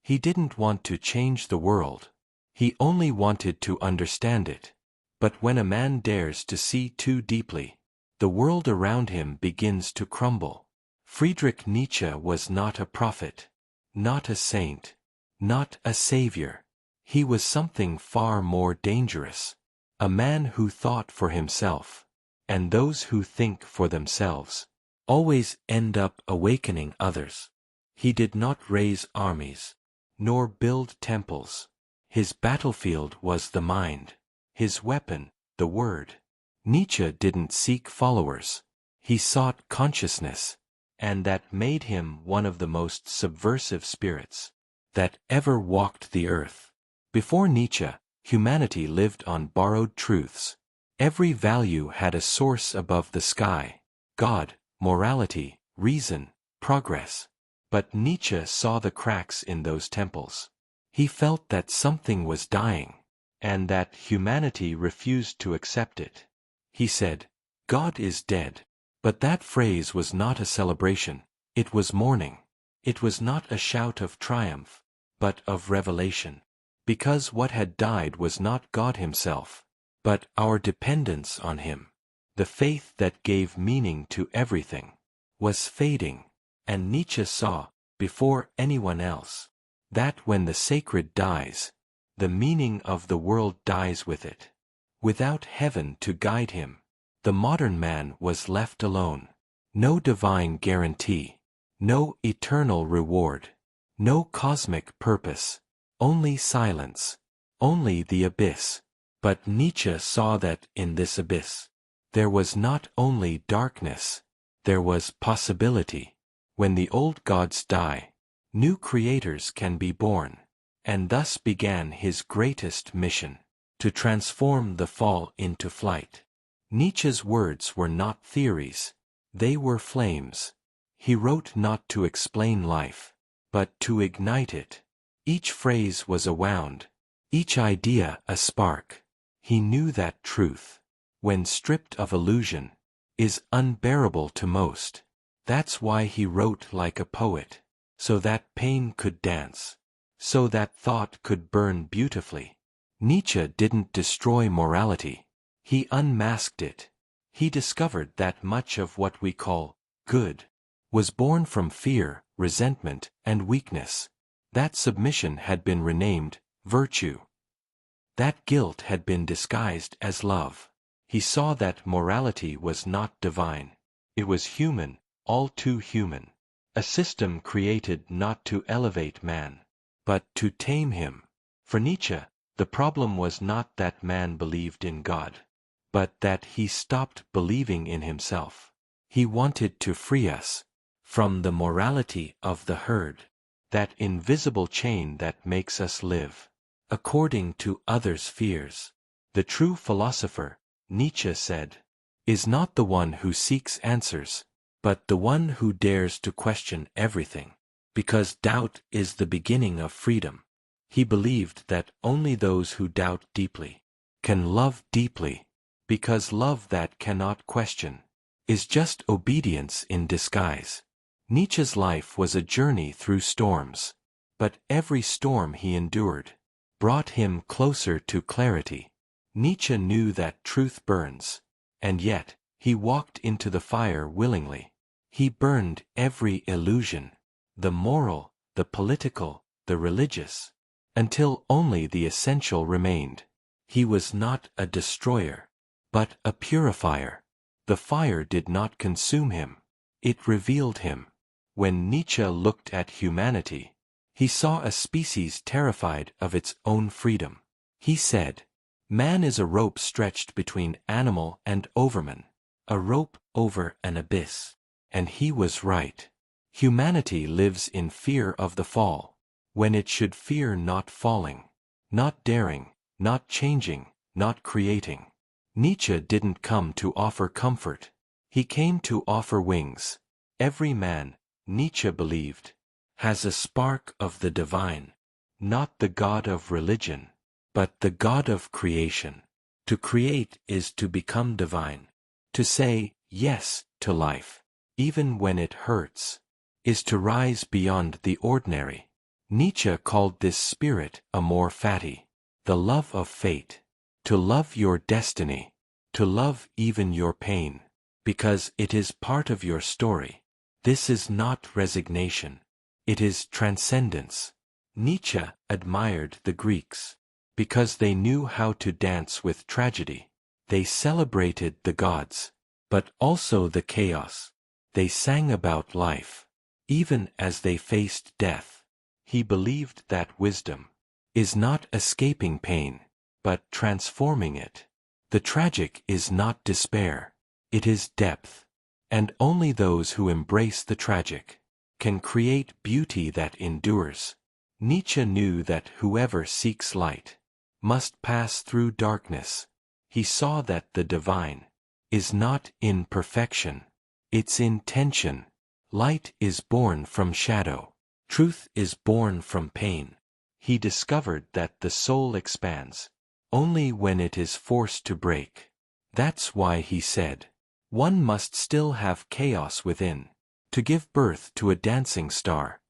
He didn't want to change the world. He only wanted to understand it. But when a man dares to see too deeply, the world around him begins to crumble. Friedrich Nietzsche was not a prophet, not a saint, not a savior. He was something far more dangerous. A man who thought for himself. And those who think for themselves always end up awakening others. He did not raise armies, nor build temples. His battlefield was the mind. His weapon, the word. Nietzsche didn't seek followers. He sought consciousness. And that made him one of the most subversive spirits that ever walked the earth. Before Nietzsche, humanity lived on borrowed truths. Every value had a source above the sky: God, morality, reason, progress. But Nietzsche saw the cracks in those temples. He felt that something was dying, and that humanity refused to accept it. He said, "God is dead." But that phrase was not a celebration. It was mourning. It was not a shout of triumph, but of revelation. Because what had died was not God himself, but our dependence on him. The faith that gave meaning to everything was fading, and Nietzsche saw, before anyone else, that when the sacred dies, the meaning of the world dies with it. Without heaven to guide him, the modern man was left alone. No divine guarantee, no eternal reward, no cosmic purpose, only silence, only the abyss. But Nietzsche saw that in this abyss, there was not only darkness, there was possibility. When the old gods die, new creators can be born, and thus began his greatest mission, to transform the fall into flight. Nietzsche's words were not theories, they were flames. He wrote not to explain life, but to ignite it. Each phrase was a wound, each idea a spark. He knew that truth, when stripped of illusion, is unbearable to most. That's why he wrote like a poet, so that pain could dance, so that thought could burn beautifully. Nietzsche didn't destroy morality. He unmasked it. He discovered that much of what we call good was born from fear, resentment, and weakness. That submission had been renamed virtue. That guilt had been disguised as love. He saw that morality was not divine. It was human, all too human. A system created not to elevate man, but to tame him. For Nietzsche, the problem was not that man believed in God, but that he stopped believing in himself. He wanted to free us from the morality of the herd, that invisible chain that makes us live according to others' fears. The true philosopher, Nietzsche said, is not the one who seeks answers, but the one who dares to question everything, because doubt is the beginning of freedom. He believed that only those who doubt deeply can love deeply, because love that cannot question is just obedience in disguise. Nietzsche's life was a journey through storms, but every storm he endured brought him closer to clarity. Nietzsche knew that truth burns, and yet he walked into the fire willingly. He burned every illusion, the moral, the political, the religious, until only the essential remained. He was not a destroyer, but a purifier. The fire did not consume him, it revealed him. When Nietzsche looked at humanity, he saw a species terrified of its own freedom. He said, "Man is a rope stretched between animal and overman, a rope over an abyss." And he was right. Humanity lives in fear of the fall, when it should fear not falling, not daring, not changing, not creating. Nietzsche didn't come to offer comfort. He came to offer wings. Every man, Nietzsche believed, has a spark of the divine, not the God of religion, but the God of creation. To create is to become divine. To say yes to life, even when it hurts, is to rise beyond the ordinary. Nietzsche called this spirit amor fati, the love of fate, to love your destiny, to love even your pain, because it is part of your story. This is not resignation. It is transcendence. Nietzsche admired the Greeks because they knew how to dance with tragedy. They celebrated the gods, but also the chaos. They sang about life, even as they faced death. He believed that wisdom is not escaping pain, but transforming it. The tragic is not despair, it is depth. And only those who embrace the tragic can create beauty that endures. Nietzsche knew that whoever seeks light must pass through darkness. He saw that the divine is not in perfection, it's in tension. Light is born from shadow. Truth is born from pain. He discovered that the soul expands only when it is forced to break. That's why he said, one must still have chaos within to give birth to a dancing star.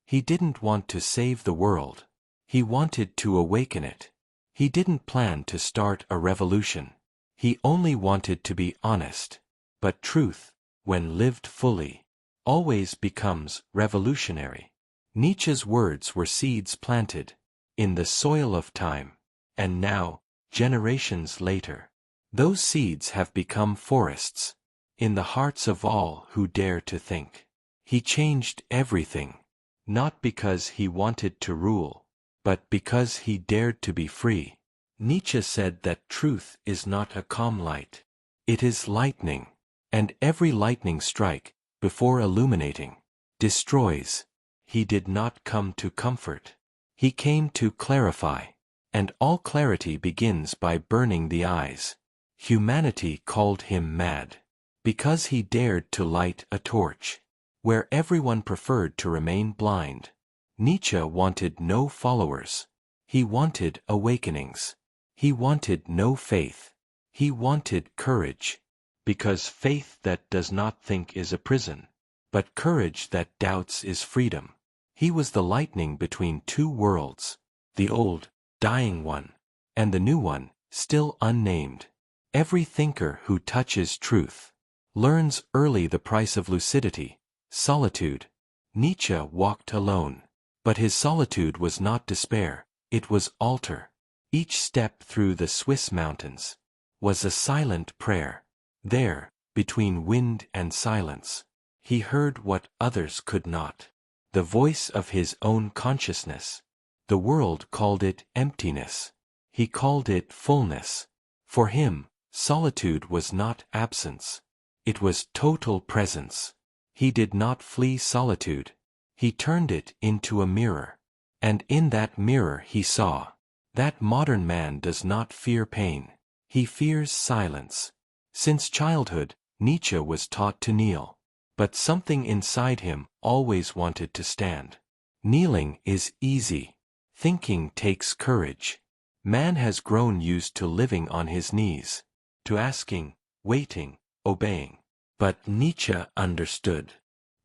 He didn't want to save the world. He wanted to awaken it. He didn't plan to start a revolution. He only wanted to be honest. But truth, when lived fully, always becomes revolutionary. Nietzsche's words were seeds planted in the soil of time, and now, generations later, those seeds have become forests in the hearts of all who dare to think. He changed everything, not because he wanted to rule, but because he dared to be free. Nietzsche said that truth is not a calm light. It is lightning, and every lightning strike, before illuminating, destroys. He did not come to comfort. He came to clarify, and all clarity begins by burning the eyes. Humanity called him mad, because he dared to light a torch where everyone preferred to remain blind. Nietzsche wanted no followers. He wanted awakenings. He wanted no faith. He wanted courage, because faith that does not think is a prison, but courage that doubts is freedom. He was the lightning between two worlds, the old, dying one, and the new one, still unnamed. Every thinker who touches truth learns early the price of lucidity, solitude. Nietzsche walked alone, but his solitude was not despair, it was altar. Each step through the Swiss mountains was a silent prayer. There, between wind and silence, he heard what others could not, the voice of his own consciousness. The world called it emptiness. He called it fullness. For him, solitude was not absence. It was total presence. He did not flee solitude. He turned it into a mirror. And in that mirror he saw that modern man does not fear pain. He fears silence. Since childhood, Nietzsche was taught to kneel. But something inside him always wanted to stand. Kneeling is easy. Thinking takes courage. Man has grown used to living on his knees, to asking, waiting, obeying. But Nietzsche understood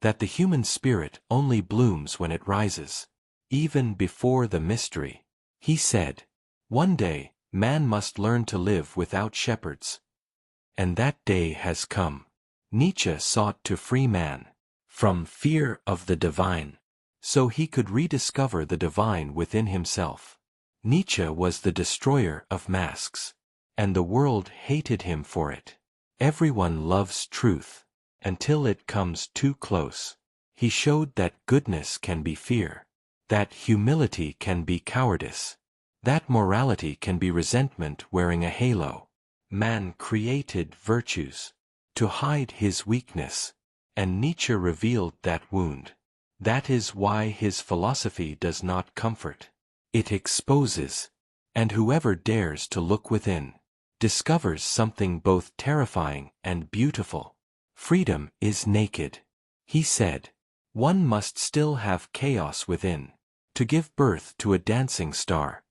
that the human spirit only blooms when it rises, even before the mystery. He said, one day, man must learn to live without shepherds. And that day has come. Nietzsche sought to free man from fear of the divine, so he could rediscover the divine within himself. Nietzsche was the destroyer of masks, and the world hated him for it. Everyone loves truth, until it comes too close. He showed that goodness can be fear, that humility can be cowardice, that morality can be resentment wearing a halo. Man created virtues to hide his weakness, and Nietzsche revealed that wound. That is why his philosophy does not comfort. It exposes, and whoever dares to look within discovers something both terrifying and beautiful. Freedom is naked. He said, one must still have chaos within to give birth to a dancing star.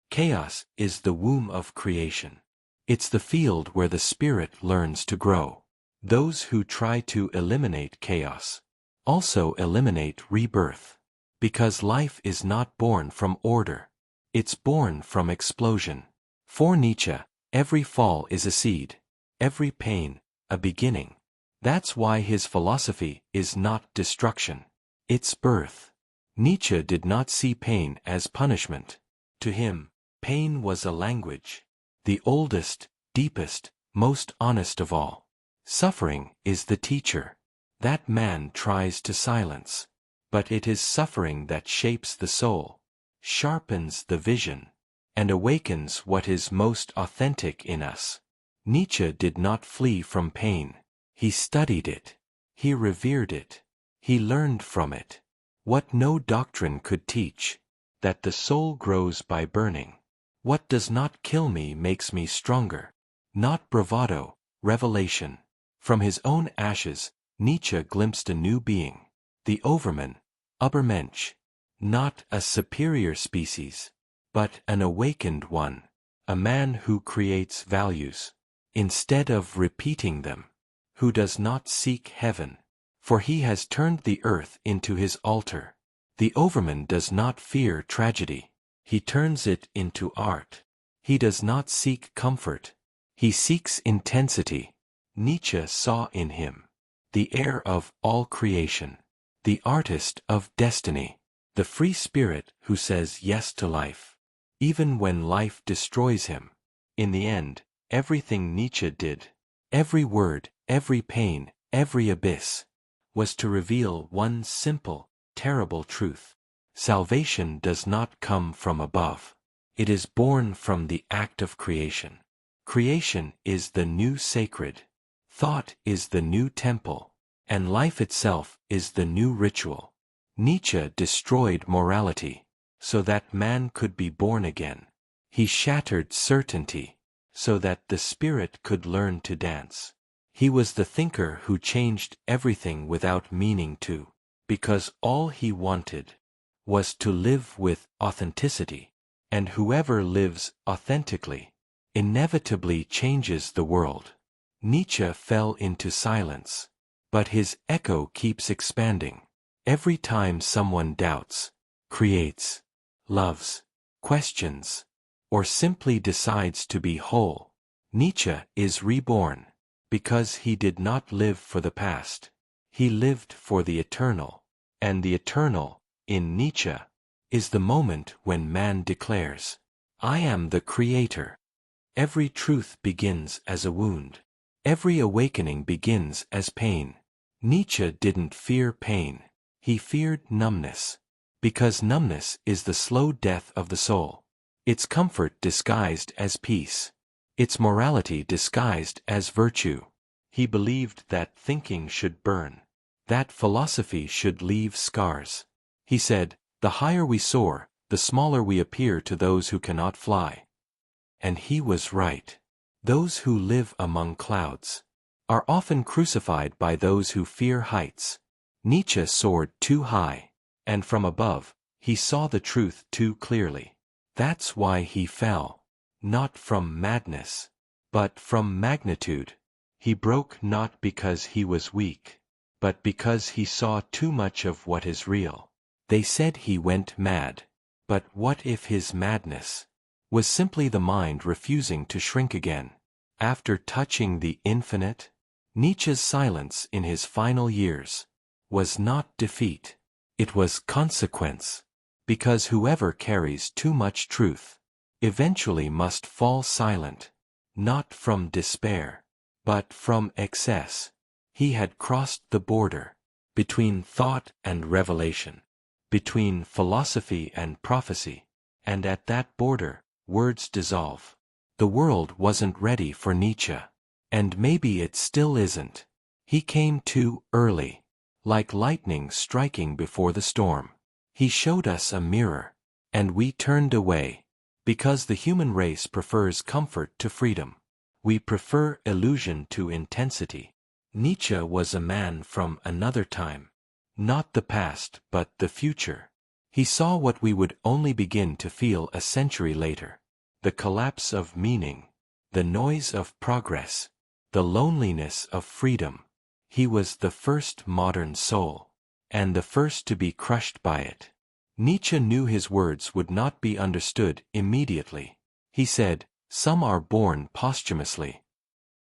Chaos is the womb of creation. It's the field where the spirit learns to grow. Those who try to eliminate chaos also eliminate rebirth. Because life is not born from order. It's born from explosion. For Nietzsche, every fall is a seed. Every pain, a beginning. That's why his philosophy is not destruction. It's birth. Nietzsche did not see pain as punishment. To him, pain was a language. The oldest, deepest, most honest of all. Suffering is the teacher. That man tries to silence. But it is suffering that shapes the soul, sharpens the vision, and awakens what is most authentic in us. Nietzsche did not flee from pain. He studied it. He revered it. He learned from it what no doctrine could teach, that the soul grows by burning. What does not kill me makes me stronger. Not bravado, revelation. From his own ashes, Nietzsche glimpsed a new being. The overman, Übermensch. Not a superior species, but an awakened one. A man who creates values, instead of repeating them. Who does not seek heaven, for he has turned the earth into his altar. The overman does not fear tragedy. He turns it into art. He does not seek comfort. He seeks intensity. Nietzsche saw in him the heir of all creation, the artist of destiny, the free spirit who says yes to life, even when life destroys him. In the end, everything Nietzsche did, every word, every pain, every abyss, was to reveal one simple, terrible truth. Salvation does not come from above. It is born from the act of creation. Creation is the new sacred. Thought is the new temple. And life itself is the new ritual. Nietzsche destroyed morality, so that man could be born again. He shattered certainty, so that the spirit could learn to dance. He was the thinker who changed everything without meaning to, because all he wanted was to live with authenticity. And whoever lives authentically inevitably changes the world. Nietzsche fell into silence, but his echo keeps expanding. Every time someone doubts, creates, loves, questions, or simply decides to be whole, Nietzsche is reborn, because he did not live for the past. He lived for the eternal, and the eternal, in Nietzsche, is the moment when man declares, I am the creator. Every truth begins as a wound. Every awakening begins as pain. Nietzsche didn't fear pain. He feared numbness. Because numbness is the slow death of the soul. Its comfort disguised as peace. Its morality disguised as virtue. He believed that thinking should burn. That philosophy should leave scars. He said, the higher we soar, the smaller we appear to those who cannot fly. And he was right. Those who live among clouds are often crucified by those who fear heights. Nietzsche soared too high, and from above, he saw the truth too clearly. That's why he fell. Not from madness, but from magnitude. He broke not because he was weak, but because he saw too much of what is real. They said he went mad. But what if his madness was simply the mind refusing to shrink again? After touching the infinite, Nietzsche's silence in his final years was not defeat. It was consequence. Because whoever carries too much truth eventually must fall silent, not from despair, but from excess. He had crossed the border between thought and revelation, between philosophy and prophecy, and at that border, words dissolve. The world wasn't ready for Nietzsche, and maybe it still isn't. He came too early, like lightning striking before the storm. He showed us a mirror, and we turned away, because the human race prefers comfort to freedom. We prefer illusion to intensity. Nietzsche was a man from another time. Not the past, but the future. He saw what we would only begin to feel a century later. The collapse of meaning, the noise of progress, the loneliness of freedom. He was the first modern soul, and the first to be crushed by it. Nietzsche knew his words would not be understood immediately. He said, "Some are born posthumously."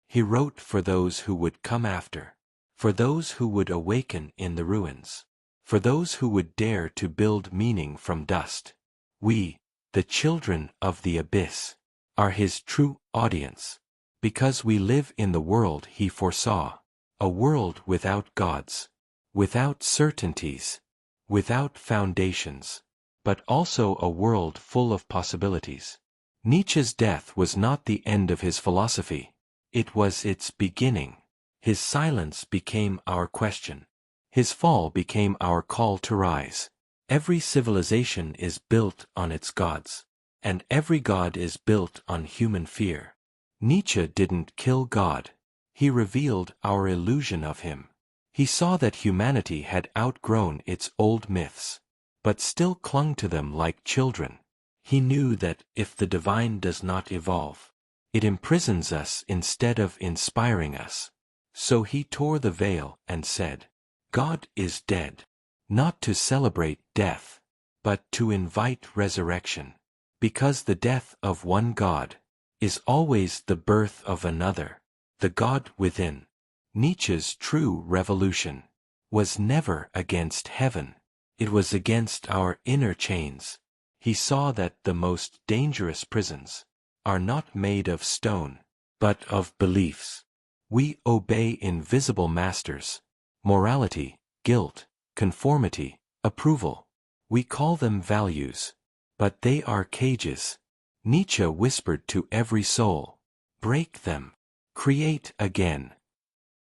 He wrote for those who would come after, for those who would awaken in the ruins, for those who would dare to build meaning from dust. We, the children of the abyss, are his true audience, because we live in the world he foresaw, a world without gods, without certainties, without foundations, but also a world full of possibilities. Nietzsche's death was not the end of his philosophy. It was its beginning. His silence became our question. His fall became our call to rise. Every civilization is built on its gods, and every god is built on human fear. Nietzsche didn't kill God. He revealed our illusion of him. He saw that humanity had outgrown its old myths, but still clung to them like children. He knew that if the divine does not evolve, it imprisons us instead of inspiring us. So he tore the veil and said, "God is dead," not to celebrate death, but to invite resurrection, because the death of one God is always the birth of another, the God within. Nietzsche's true revolution was never against heaven. It was against our inner chains. He saw that the most dangerous prisons are not made of stone, but of beliefs. We obey invisible masters: morality, guilt, conformity, approval. We call them values, but they are cages. Nietzsche whispered to every soul, "Break them. Create again."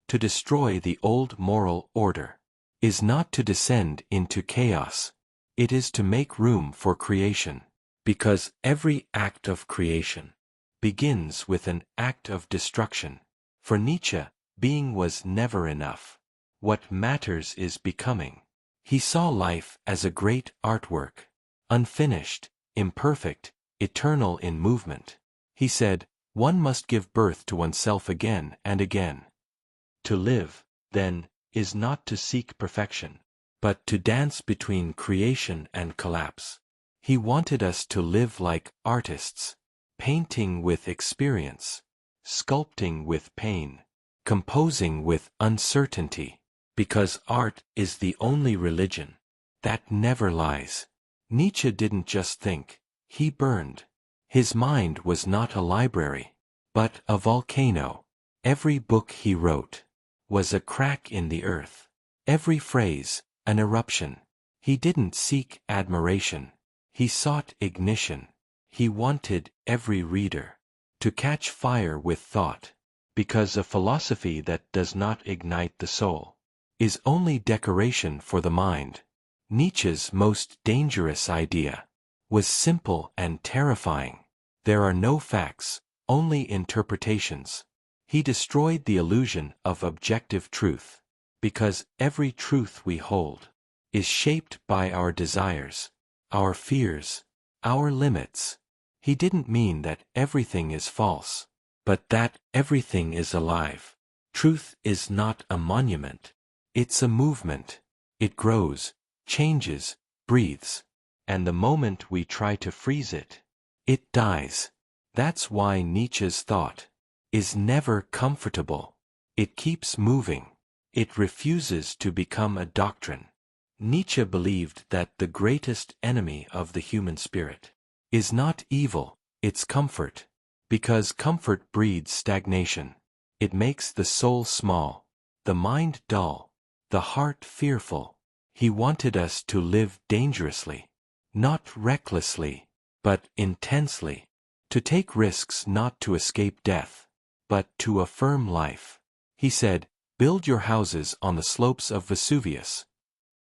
To destroy the old moral order is not to descend into chaos. It is to make room for creation, because every act of creation begins with an act of destruction. For Nietzsche, being was never enough. What matters is becoming. He saw life as a great artwork, unfinished, imperfect, eternal in movement. He said, one must give birth to oneself again and again. To live, then, is not to seek perfection, but to dance between creation and collapse. He wanted us to live like artists, painting with experience, sculpting with pain, composing with uncertainty, because art is the only religion that never lies. Nietzsche didn't just think, he burned. His mind was not a library, but a volcano. Every book he wrote was a crack in the earth. Every phrase, an eruption. He didn't seek admiration. He sought ignition. He wanted every reader to catch fire with thought, because a philosophy that does not ignite the soul is only decoration for the mind. Nietzsche's most dangerous idea was simple and terrifying. There are no facts, only interpretations. He destroyed the illusion of objective truth, because every truth we hold is shaped by our desires, our fears, our limits. He didn't mean that everything is false, but that everything is alive. Truth is not a monument. It's a movement. It grows, changes, breathes. And the moment we try to freeze it, it dies. That's why Nietzsche's thought is never comfortable. It keeps moving. It refuses to become a doctrine. Nietzsche believed that the greatest enemy of the human spirit is not evil, it's comfort. Because comfort breeds stagnation. It makes the soul small, the mind dull, the heart fearful. He wanted us to live dangerously, not recklessly, but intensely. To take risks not to escape death, but to affirm life. He said, build your houses on the slopes of Vesuvius,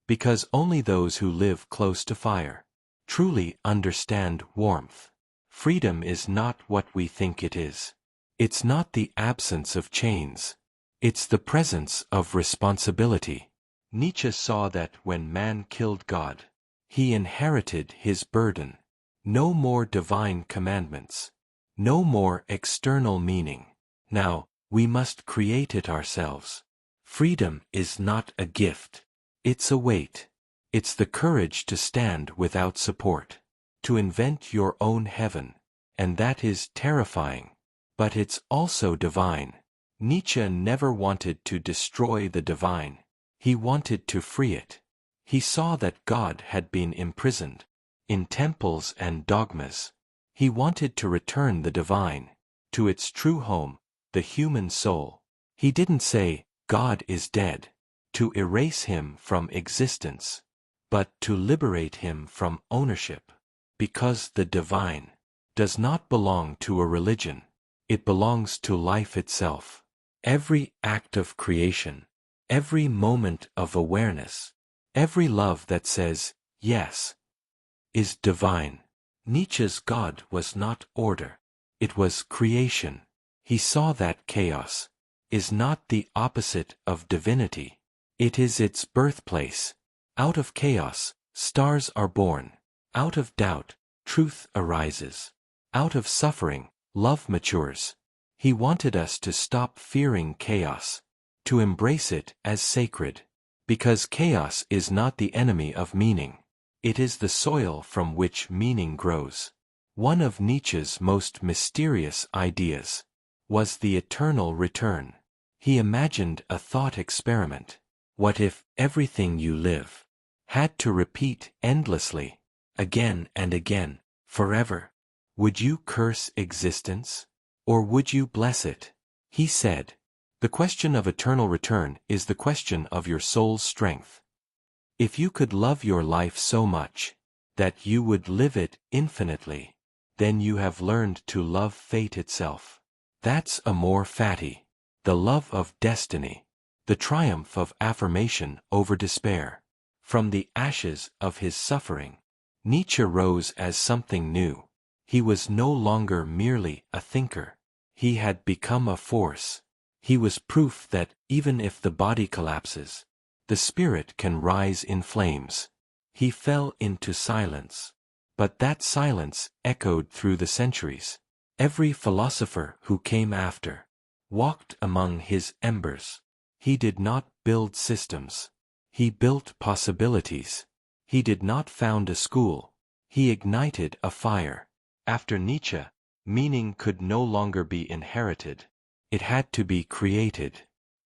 because only those who live close to fire truly understand warmth. Freedom is not what we think it is. It's not the absence of chains. It's the presence of responsibility. Nietzsche saw that when man killed God, he inherited his burden. No more divine commandments. No more external meaning. Now, we must create it ourselves. Freedom is not a gift. It's a weight. It's the courage to stand without support, to invent your own heaven, and that is terrifying. But it's also divine. Nietzsche never wanted to destroy the divine. He wanted to free it. He saw that God had been imprisoned in temples and dogmas. He wanted to return the divine to its true home, the human soul. He didn't say, God is dead, to erase him from existence, but to liberate him from ownership. Because the divine does not belong to a religion. It belongs to life itself. Every act of creation, every moment of awareness, every love that says, yes, is divine. Nietzsche's God was not order. It was creation. He saw that chaos is not the opposite of divinity. It is its birthplace. Out of chaos, stars are born. Out of doubt, truth arises. Out of suffering, love matures. He wanted us to stop fearing chaos, to embrace it as sacred. Because chaos is not the enemy of meaning. It is the soil from which meaning grows. One of Nietzsche's most mysterious ideas was the eternal return. He imagined a thought experiment. What if everything you live had to repeat endlessly, again and again, forever? Would you curse existence? Or would you bless it? He said, the question of eternal return is the question of your soul's strength. If you could love your life so much that you would live it infinitely, then you have learned to love fate itself. That's amor fati, the love of destiny, the triumph of affirmation over despair. From the ashes of his suffering, Nietzsche rose as something new. He was no longer merely a thinker. He had become a force. He was proof that even if the body collapses, the spirit can rise in flames. He fell into silence. But that silence echoed through the centuries. Every philosopher who came after walked among his embers. He did not build systems. He built possibilities. He did not found a school. He ignited a fire. After Nietzsche, meaning could no longer be inherited. It had to be created.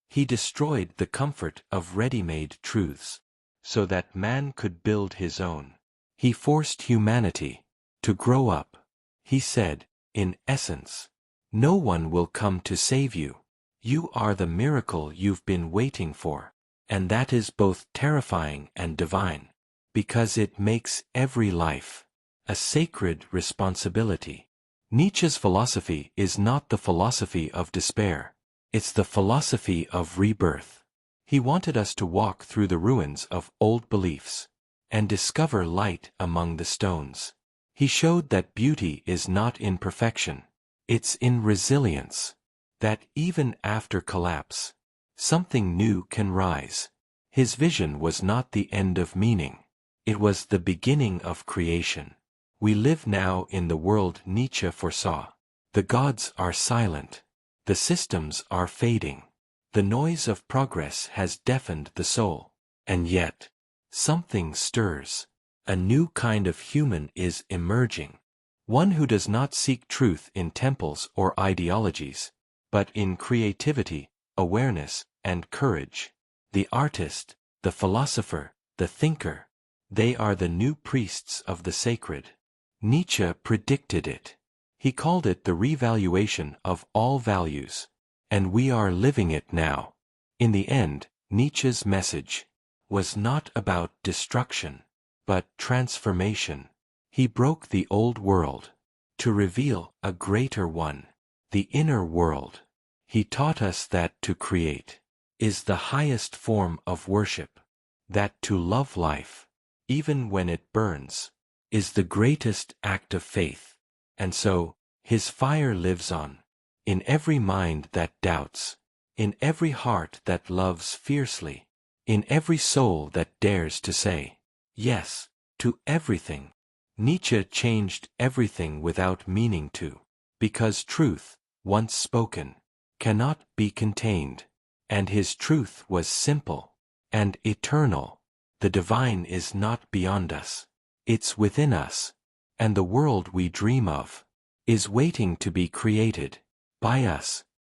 He destroyed the comfort of ready-made truths, so that man could build his own. He forced humanity to grow up. He said, in essence, no one will come to save you. You are the miracle you've been waiting for. And that is both terrifying and divine, because it makes every life a sacred responsibility. Nietzsche's philosophy is not the philosophy of despair. It's the philosophy of rebirth. He wanted us to walk through the ruins of old beliefs and discover light among the stones. He showed that beauty is not in perfection. It's in resilience. That even after collapse, something new can rise. His vision was not the end of meaning. It was the beginning of creation. We live now in the world Nietzsche foresaw. The gods are silent. The systems are fading. The noise of progress has deafened the soul. And yet, something stirs. A new kind of human is emerging. One who does not seek truth in temples or ideologies, but in creativity, awareness, and courage. The artist, the philosopher, the thinker, they are the new priests of the sacred. Nietzsche predicted it. He called it the revaluation of all values. And we are living it now. In the end, Nietzsche's message was not about destruction, but transformation. He broke the old world to reveal a greater one, the inner world. He taught us that to create is the highest form of worship, that to love life, even when it burns, is the greatest act of faith. And so, his fire lives on, in every mind that doubts, in every heart that loves fiercely, in every soul that dares to say yes to everything. Nietzsche changed everything without meaning to, because truth, once spoken, cannot be contained, and his truth was simple and eternal. the divine is not beyond us. It's within us. And the world we dream of is waiting to be created by us.